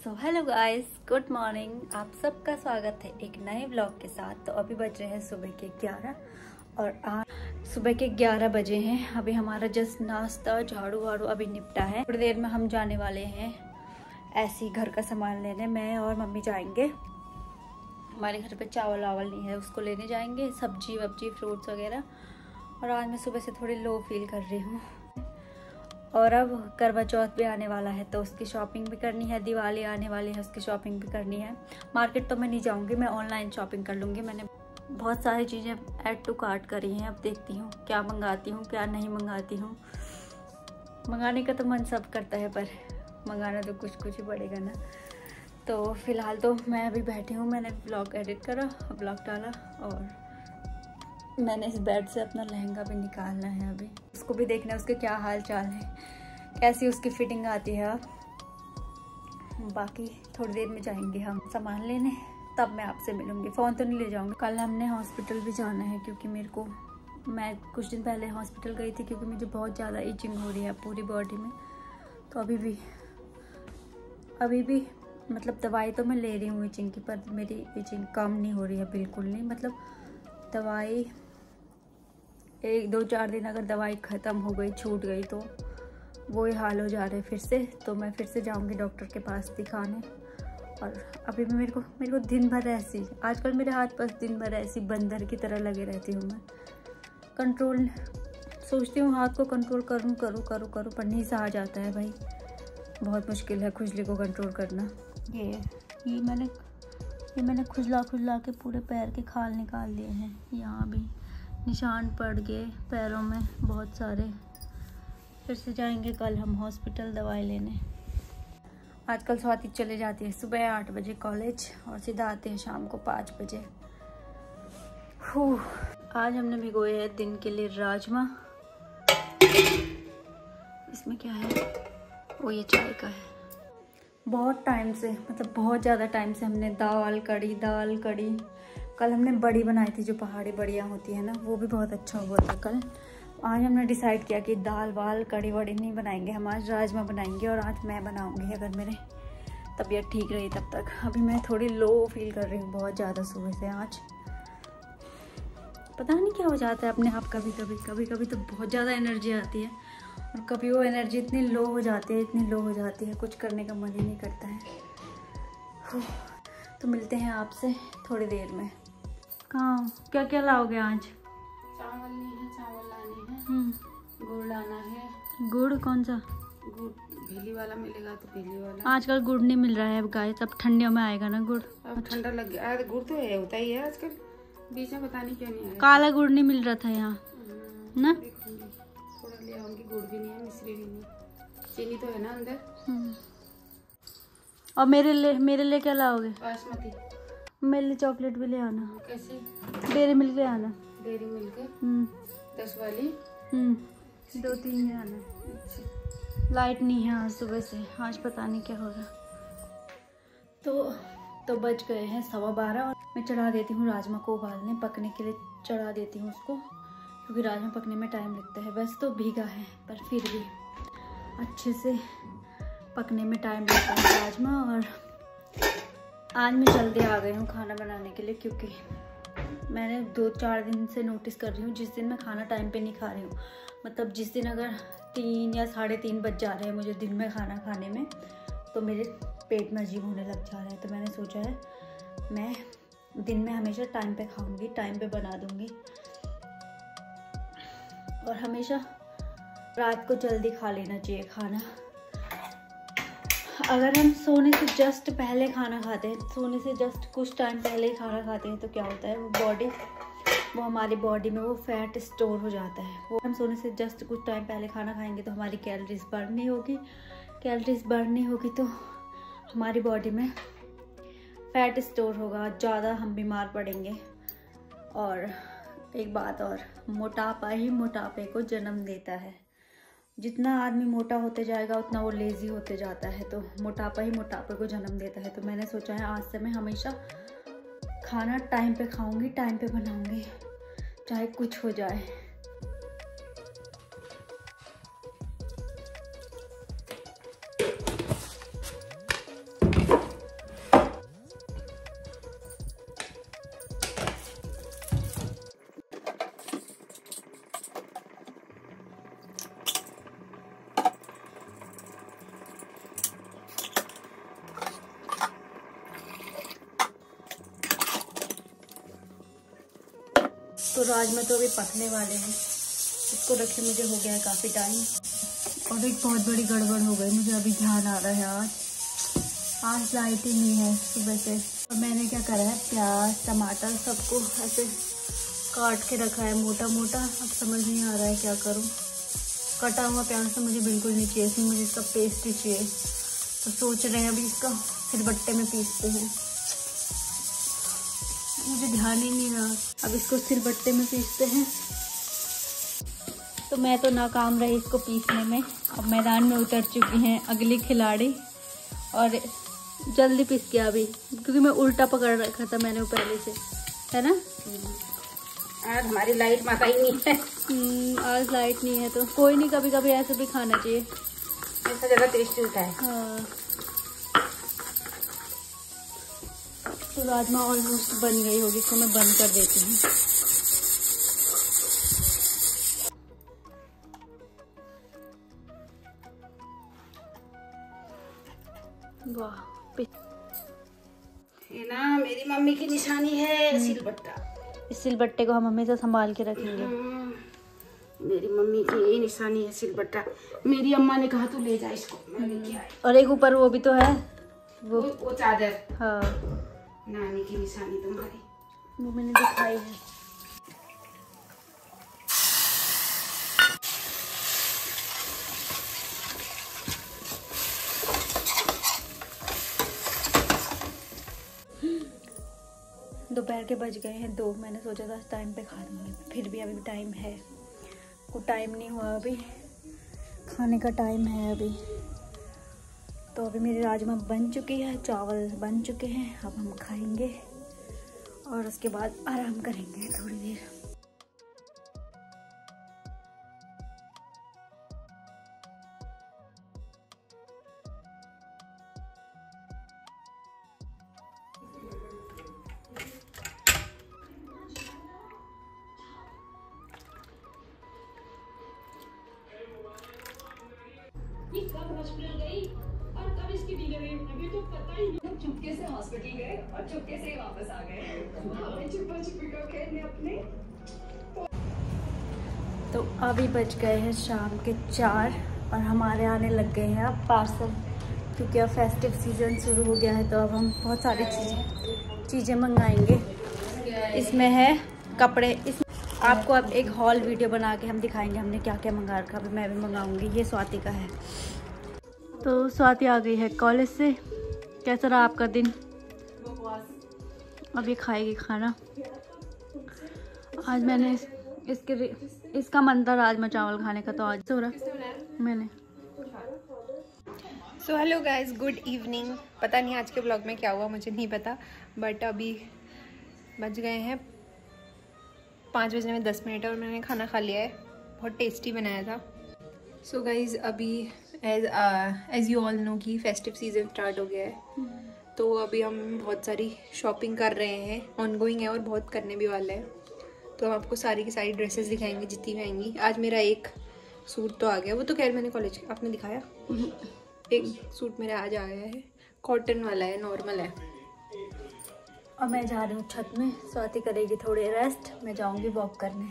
So hello guys, good morning. आप सबका स्वागत है एक नए व्लॉग के साथ। तो अभी बज रहे हैं सुबह के 11 और आज सुबह के 11 बजे हैं। अभी हमारा जस्ट नाश्ता झाड़ू वाड़ू अभी निपटा है। थोड़ी देर में हम जाने वाले हैं ऐसे ही घर का सामान लेने। मैं और मम्मी जाएंगे, हमारे घर पे चावल वावल नहीं है, उसको लेने जाएंगे, सब्जी वब्जी फ्रूट्स वगैरह। और आज मैं सुबह से थोड़ी लो फील कर रही हूँ। और अब करवा चौथ भी आने वाला है तो उसकी शॉपिंग भी करनी है, दिवाली आने वाली है उसकी शॉपिंग भी करनी है। मार्केट तो मैं नहीं जाऊंगी, मैं ऑनलाइन शॉपिंग कर लूँगी। मैंने बहुत सारी चीज़ें ऐड टू कार्ट करी हैं, अब देखती हूँ क्या मंगाती हूँ क्या नहीं मंगाती हूँ। मंगाने का तो मन सब करता है पर मंगाना तो कुछ कुछ ही पड़ेगा ना। तो फिलहाल तो मैं अभी बैठी हूँ, मैंने ब्लॉग एडिट करा, ब्लॉग डाला और मैंने इस बेड से अपना लहंगा भी निकालना है। अभी उसको भी देखना है उसके क्या हाल चाल है, कैसी उसकी फिटिंग आती है। बाकी थोड़ी देर में जाएंगे हम सामान लेने, तब मैं आपसे मिलूंगी। फ़ोन तो नहीं ले जाऊंगी। कल हमने हॉस्पिटल भी जाना है क्योंकि मैं कुछ दिन पहले हॉस्पिटल गई थी क्योंकि मुझे बहुत ज़्यादा इचिंग हो रही है पूरी बॉडी में। तो अभी भी मतलब दवाई तो मैं ले रही हूँ इचिंग की, पर मेरी इचिंग कम नहीं हो रही है, बिल्कुल नहीं। मतलब दवाई 1-2-4 दिन अगर दवाई ख़त्म हो गई, छूट गई तो वही हाल हो जा रहे फिर से। तो मैं फिर से जाऊंगी डॉक्टर के पास दिखाने। और अभी भी मेरे को दिन भर ऐसी, आजकल मेरे हाथ पास दिन भर ऐसी बंदर की तरह लगे रहती हूँ। मैं कंट्रोल सोचती हूँ हाथ को कंट्रोल करूँ पर नहीं सहा जाता है भाई, बहुत मुश्किल है खुजली को कंट्रोल करना। ये मैंने खुजला के पूरे पैर के खाल निकाल लिए हैं। यहाँ भी निशान पड़ गए पैरों में बहुत सारे। फिर से जाएंगे कल हम हॉस्पिटल दवाई लेने। आजकल स्वाति चले जाती है सुबह 8 बजे कॉलेज और सीधा आते हैं शाम को 5 बजे। आज हमने भिगोए हैं दिन के लिए राजमा। इसमें क्या है, वो ये चाय का है। बहुत टाइम से, मतलब बहुत ज़्यादा टाइम से हमने दाल कड़ी कल हमने बड़ी बनाई थी, जो पहाड़ी बड़ियाँ होती है ना, वो भी बहुत अच्छा हुआ था कल। आज हमने डिसाइड किया कि दाल वाल कड़ी वड़ी नहीं बनाएंगे, हम आज राजमा बनाएंगे। और आज मैं बनाऊंगी अगर मेरे तबीयत ठीक रही तब तक। अभी मैं थोड़ी लो फील कर रही हूँ बहुत ज़्यादा सुबह से। आज पता नहीं क्या हो जाता है अपने आप, कभी तो बहुत ज़्यादा एनर्जी आती है और कभी वो एनर्जी इतनी लो हो जाती है कुछ करने का मन ही नहीं करता है। तो मिलते हैं आपसे थोड़ी देर में। कहाँ क्या क्या लाओगे आज? चावल नहीं है, चावल लाने हैं। गुड़ लाना है। गुड़ कौन सा? गुड़ भेली वाला मिलेगा तो भेली वाला। आजकल गुड़ नहीं मिल रहा है गाइस, अब ठंडियों में आएगा ना गुड़। अब ठंडा लग गया, गुड़ तो है होता ही है आजकल, बीच में पता नहीं क्यों नहीं आया। काला गुड़ नहीं मिल रहा था यहाँ ना। थोड़ा ले आऊंगी, गुड़ भी नहीं है, मिश्री भी नहीं, चीनी तो है ना अंदर। और मेरे लिए क्या लाओगे? बासमती। मेरे लिए चॉकलेट भी ले आना। कैसी? डेयरी मिल्क ले आना। डेयरी मिल्क 10 वाली 2-3 ले आना। अच्छा। लाइट नहीं है आज सुबह से, आज पता नहीं क्या हो रहा। तो बज गए हैं 12:15 और मैं चढ़ा देती हूँ राजमा को उबालने, पकने के लिए चढ़ा देती हूँ उसको, क्योंकि राजमा पकने में टाइम लगता है। वैसे तो भीगा है पर फिर भी अच्छे से पकने में टाइम लगता है राजमा। और आज मैं जल्दी आ गई हूँ खाना बनाने के लिए, क्योंकि मैंने 2-4 दिन से नोटिस कर रही हूँ जिस दिन मैं खाना टाइम पे नहीं खा रही हूँ, मतलब जिस दिन अगर 3 या 3:30 बज जा रहे हैं मुझे दिन में खाना खाने में, तो मेरे पेट में अजीब होने लग जा रहा है। तो मैंने सोचा है मैं दिन में हमेशा टाइम पे खाऊंगी, टाइम पे बना दूंगी और हमेशा रात को जल्दी खा लेना चाहिए खाना। अगर हम सोने से जस्ट पहले खाना खाते हैं, सोने से जस्ट कुछ टाइम पहले ही खाना खाते हैं, तो क्या होता है वो हमारी बॉडी में वो फैट स्टोर हो जाता है। वो हम सोने से जस्ट कुछ टाइम पहले खाना खाएंगे तो हमारी कैलोरीज बर्न नहीं होगी तो हमारी बॉडी में फैट स्टोर होगा, ज़्यादा हम बीमार पड़ेंगे। और एक बात और, मोटापा ही मोटापे को जन्म देता है। जितना आदमी मोटा होते जाएगा उतना वो लेज़ी होते जाता है, तो मोटापा ही मोटापे को जन्म देता है। तो मैंने सोचा है आज से मैं हमेशा खाना टाइम पे खाऊंगी, टाइम पे बनाऊंगी, चाहे कुछ हो जाए। तो राजमा तो अभी पकने वाले हैं, इसको रखे मुझे हो गया है काफ़ी टाइम। और एक बहुत बड़ी गड़बड़ हो गई, मुझे अभी ध्यान आ रहा है आज लाइट ही नहीं है सुबह से। और मैंने क्या करा है, प्याज टमाटर सबको ऐसे काट के रखा है मोटा मोटा। अब समझ नहीं आ रहा है क्या करूं। कटा हुआ प्याज तो मुझे बिल्कुल नहीं चाहिए, इसमें मुझे इसका पेस्ट ही चाहिए। तो सोच रहे हैं अभी इसका सिलबट्टे में पीसते हैं, मुझे ध्यान ही नहीं रहा। अब इसको सिलबट्टे में पीसते हैं। तो मैं तो नाकाम रही इसको पीसने में। अब मैदान में उतर चुकी हैं अगली खिलाड़ी और जल्दी पीस गया अभी, क्योंकि मैं उल्टा पकड़ रखा था मैंने वो पहले से, है ना। आज हमारी लाइट माता ही नहीं है। आज लाइट नहीं है तो कोई नहीं, कभी कभी ऐसे भी खाना चाहिए, ऐसा ज़्यादा टेस्टी होता है। हाँ। तो राजमा ऑलमोस्ट बन गई होगी, इसको मैं बंद कर देती हूँ। वाह, ये ना मेरी मम्मी की निशानी है, सिलबट्टा। इस सिलबट्टे को हम हमेशा संभाल के रखेंगे। मेरी मम्मी की यही निशानी है, सिलबट्टा। मेरी अम्मा ने कहा तू ले जा इसको, मैं लेके आई। और एक ऊपर वो भी तो है, वो चादर, हाँ नानी की निशानी तुम्हारी, वो मैंने दिखाई है। दोपहर के बज गए हैं 2। मैंने सोचा था टाइम पे खा लूँगी, फिर भी अभी टाइम है, कोई टाइम नहीं हुआ, अभी खाने का टाइम है अभी। तो अभी मेरी राजमा बन चुकी है, चावल बन चुके हैं, अब हम खाएंगे और उसके बाद आराम करेंगे थोड़ी देर। कब हॉस्पिटल गई और कब इसकी डिलीवरी, अभी तो पता ही नहीं। चुपके से हॉस्पिटल गए और चुपके से वापस आ गए, चुपा चुपी को कहने अपने। तो अभी बज गए हैं शाम के 4 और हमारे आने लग गए हैं अब पार्सल, क्योंकि अब फेस्टिव सीज़न शुरू हो गया है। तो अब हम बहुत सारी चीज़ें मंगाएंगे। इसमें है कपड़े, आपको अब एक हॉल वीडियो बना के हम दिखाएंगे हमने क्या क्या मंगा रखा। अभी मैं भी मंगाऊंगी। ये स्वाति का है। तो स्वाति आ गई है कॉलेज से। कैसा रहा आपका दिन? अब ये खाएगी खाना। आज मैंने इसका मन था राजमा चावल खाने का, तो आज हो रहा मैंने। So hello guys, good evening. पता नहीं आज के ब्लॉग में क्या हुआ, मुझे नहीं पता, बट अभी बज गए हैं 5 बजने में 10 मिनट और मैंने खाना खा लिया है। बहुत टेस्टी बनाया था। सो गाइज अभी एज यू ऑल नो कि फेस्टिव सीज़न स्टार्ट हो गया है, तो अभी हम बहुत सारी शॉपिंग कर रहे हैं, ऑनगोइंग है और बहुत करने भी वाले हैं। तो हम आपको सारी की सारी ड्रेसेस दिखाएंगे जितनी भी आएंगी। आज मेरा एक सूट तो आ गया, वो तो खैर मैंने कॉलेज आपने दिखाया। एक सूट मेरा आज आ गया है, कॉटन वाला है, नॉर्मल है। और मैं जा रही हूँ छत में, स्वाति करेगी थोड़ी रेस्ट, मैं जाऊँगी वॉक करने।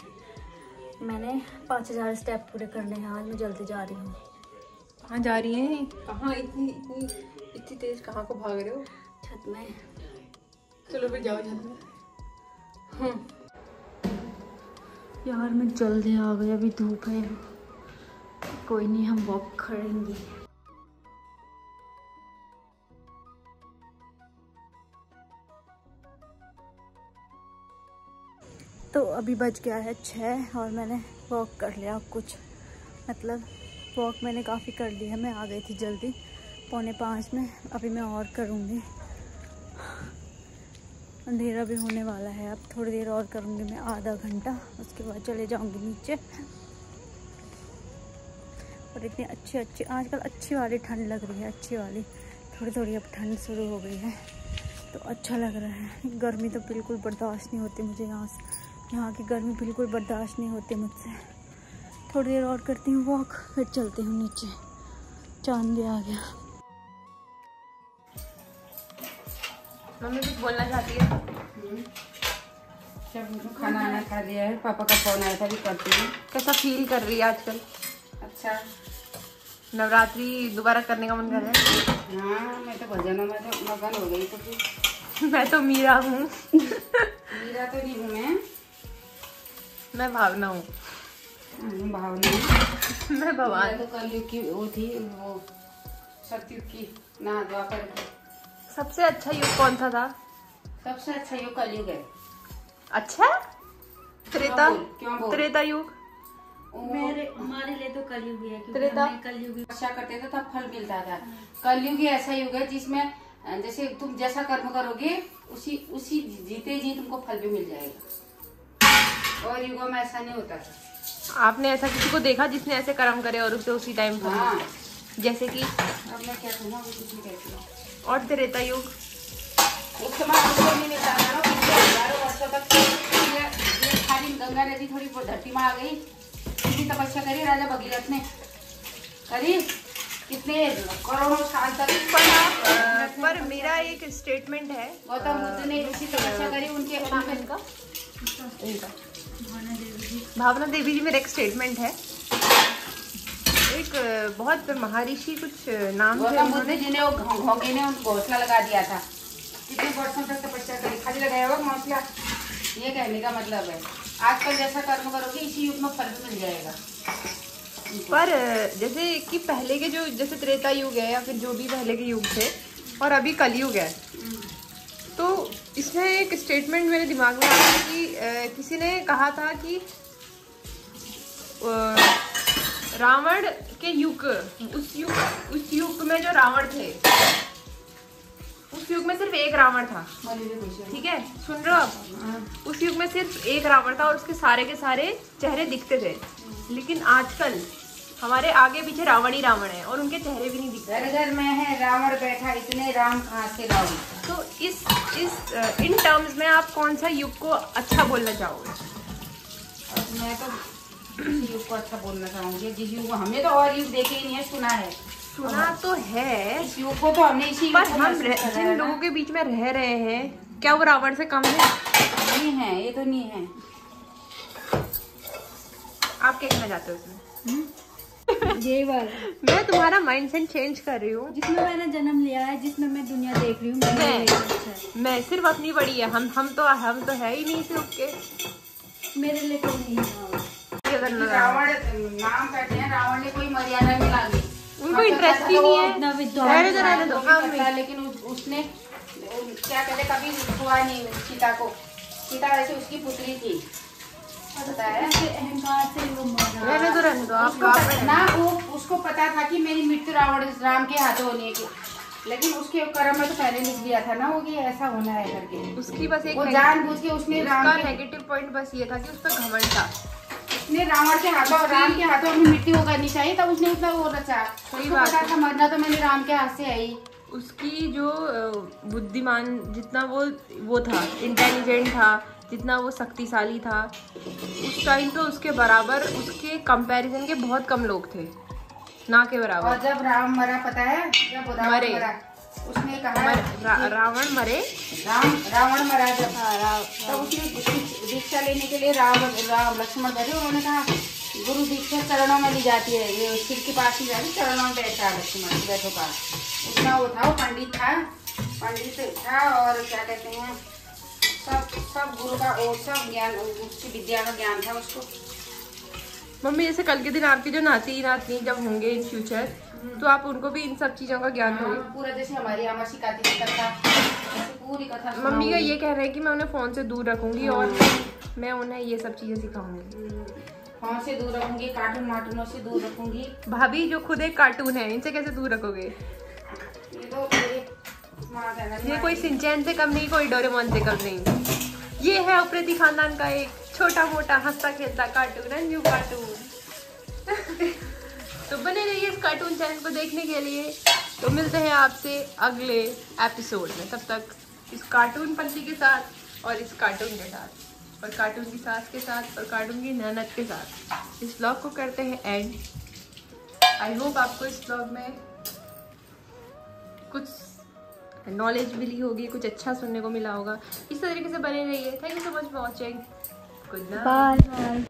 मैंने 5000 स्टेप पूरे करने हैं आज, मैं जल्दी जा रही हूँ। कहाँ जा रही हैं? कहाँ इतनी तेज कहाँ को भाग रहे हो? छत में। चलो फिर जाओ छत में। यार मैं जल्दी आ गई, अभी धूप है। कोई नहीं, हम वॉक करेंगे। तो अभी बज गया है 6 और मैंने वॉक कर लिया कुछ, मतलब वॉक मैंने काफ़ी कर ली है। मैं आ गई थी जल्दी 4:45 में, अभी मैं और करूँगी। अंधेरा भी होने वाला है, अब थोड़ी देर और करूँगी मैं, आधा घंटा, उसके बाद चले जाऊँगी नीचे। और इतनी अच्छी आजकल अच्छी वाली ठंड लग रही है, अच्छी वाली थोड़ी थोड़ी अब ठंड शुरू हो गई है, तो अच्छा लग रहा है। गर्मी तो बिल्कुल बर्दाश्त नहीं होती मुझे, यहाँ की गर्मी बिल्कुल बर्दाश्त नहीं होती मुझसे। थोड़ी देर और करती हूँ वॉक, फिर चलती हूँ नीचे। चांद भी आ गया। मम्मी कुछ बोलना चाहती है? सब खाना आना खा लिया है। पापा का फोन आया था, भी करती हूँ। कैसा फील कर रही है आजकल? अच्छा, नवरात्रि दोबारा करने का मन कर रहा है? हाँ, मैं तो भजनों में तो मगन हो गई। तो फिर मैं तो मीरा हूँ। मीरा तो नहीं हूँ मैं भावना हूँ। भावना। मैं भगवान। तो कलयुग की वो थी, वो सतयुग की ना, द्वापर की। सबसे अच्छा युग कौन सा था? सबसे अच्छा युग कलयुग है। अच्छा, त्रेता? क्यों बोल? त्रेता युग हमारे लिए तो कलयुग है, क्योंकि त्रेता हमें कलयुग तपस्या करते थे तब फल मिलता था। कलयुग ही ऐसा युग है जिसमें जैसे तुम जैसा कर्म करोगे उसी जीते जी तुमको फल भी मिल जाएगा। और युगों में ऐसा नहीं होता था। आपने ऐसा किसी को देखा जिसने ऐसे कर्म करे और उसे उसी टाइम फल? हाँ, जैसे कि अब मैं क्या कहूँ, अभी कुछ नहीं कहती हूँ। और त्रेता युग उस समय उसको नहीं मिलता था ना, पिछले हजारों वर्षों तक ये खाली गंगा नदी थोड़ी धरती में आ गई। कितनी तपस्या करी राजा भगीरथ ने, करी कितने करोड़ों साल तक। पर मेरा एक स्टेटमेंट है, गौतम बुद्ध ने इसी तपस्या करी। उनके इनका भावना देवी जी, मेरा एक स्टेटमेंट है। एक बहुत महर्षि कुछ नाम थे गौतम बुद्ध जी ने वो घोंगे ने उनको घोंसला लगा दिया था। कितने वर्षों तक तपस्या करी, खाली लगाया हुआ घोंसला। ये कहने का मतलब है आजकल जैसा कर्म करोगे इसी युग में फल भी मिल जाएगा। पर जैसे कि पहले के जो जैसे त्रेता युग है या फिर जो भी पहले के युग थे और अभी कलयुग है, तो इसमें एक स्टेटमेंट मेरे दिमाग में आया कि किसी ने कहा था कि रावण के युग, उस युग में जो रावण थे, उस युग में सिर्फ एक रावण था। ठीक है, सुन रहे हो आप? उस युग में सिर्फ एक रावण था और उसके सारे के सारे चेहरे दिखते थे। लेकिन आजकल हमारे आगे पीछे रावण ही रावण है और उनके चेहरे भी नहीं दिखते। घर घर में है रावण बैठा, इतने राम कहाँ से रावण। तो इस इन टर्म्स में आप कौन सा युग को अच्छा बोलना चाहोगे? और मैं तो इस युग को अच्छा बोलना चाहूंगी, जिस युग हमने तो और युग देखे ही नहीं है, सुना है। सुना तो है, इस युग को तो हमने इसी पर हम जिन लोगों के बीच में रह रहे हैं, क्या वो रावण से कम है? नहीं है, ये तो नहीं है। आप क्या कहना चाहते हो इसमें? यही बात मैं तुम्हारा माइंडसेट चेंज कर रही हूँ। जिसमें मैंने जन्म लिया है, जिसमें मैं दुनिया देख रही हूँ, मैं सिर्फ अपनी बड़ी है। हम तो है ही नहीं इस युग के। मेरे लिए कोई नहीं है। रावण नाम कहते हैं, रावण ने कोई मर्यादा नहीं लागी, उनको इंटरेस्ट ही नहीं है। रहने दो। लेकिन उसने क्या कहते, कभी हुआ नहीं सीता को। सीता वैसे उसकी पुत्री थी, पता है, अहंकार से वो रहने दो आप ना। वो उसको पता था कि मेरी मृत्यु राम के हाथों होने की, लेकिन उसके कर्म में तो पहले लिख दिया था ना वो कि ऐसा होना है करके। उसकी बस एक जानबूझ के उसने राम का नेगेटिव पॉइंट बस ये था कि उस पर घमंड था। उसने रावण के हाथों, राम के हाथों में मृत्यु करनी चाहिए, तब उसने उतना वो रचा। सही बात पता था मरना तो मैंने राम के हाथ से आई। उसकी जो बुद्धिमान, जितना वो था, इंटेलिजेंट था, जितना वो शक्तिशाली था, उस टाइम तो उसके बराबर, उसके कंपैरिजन के बहुत कम लोग थे, ना के बराबर। और जब राम मरा, पता है जब रावण मरा, उसने कहा रावण मरे, रावण मरा जब, तब उसने दीक्षा लेने के लिए राम लक्ष्मण गए। उन्होंने कहा गुरु दीक्षा चरणों में ली जाती है, ये सिर के पास ही जाती, चरणों में बैठा लक्ष्मण, बैठो पास। उतना वो था, वो पंडित था और क्या कहते हैं, सब गुरु का वो सब ज्ञान, उसकी विद्या का ज्ञान था उसको। मम्मी जैसे कल के दिन आपके जो नाती जब होंगे इन फ्यूचर, तो आप उनको भी इन सब चीजों का ज्ञान दोगे? पूरा जैसे हमारी अमर सिखाती थी कथा, पूरी कथा। मम्मी का ये कह रहे हैं कि मैं उन्हें फोन से दूर रखूंगी और मैं उन्हें ये सब चीजें सिखाऊंगी। फोन से दूर रखूंगी, कार्टून मार्टूनों से दूर रखूंगी। भाभी जो खुद एक कार्टून है, इनसे कैसे दूर रखोगे? ये कोई सिंचैन से कम नहीं, कोई डोरेमोन से कम नहीं। ये है उप्रेती खानदान का एक छोटा मोटा हंसता खेलता कार्टून, न्यू कार्टून। तो बने रहिए इस कार्टून चैनल को देखने के लिए। तो मिलते हैं आपसे अगले एपिसोड में, तब तक इस कार्टून पंथी के साथ और इस कार्टून के साथ और कार्टून की सास के साथ और कार्टून की ननद के साथ इस व्लॉग को करते हैं एंड। आई होप आपको इस व्लॉग में कुछ नॉलेज मिली होगी, कुछ अच्छा सुनने को मिला होगा। इस तरीके से बने रहिए। Thank you so much for watching. Good night. Bye.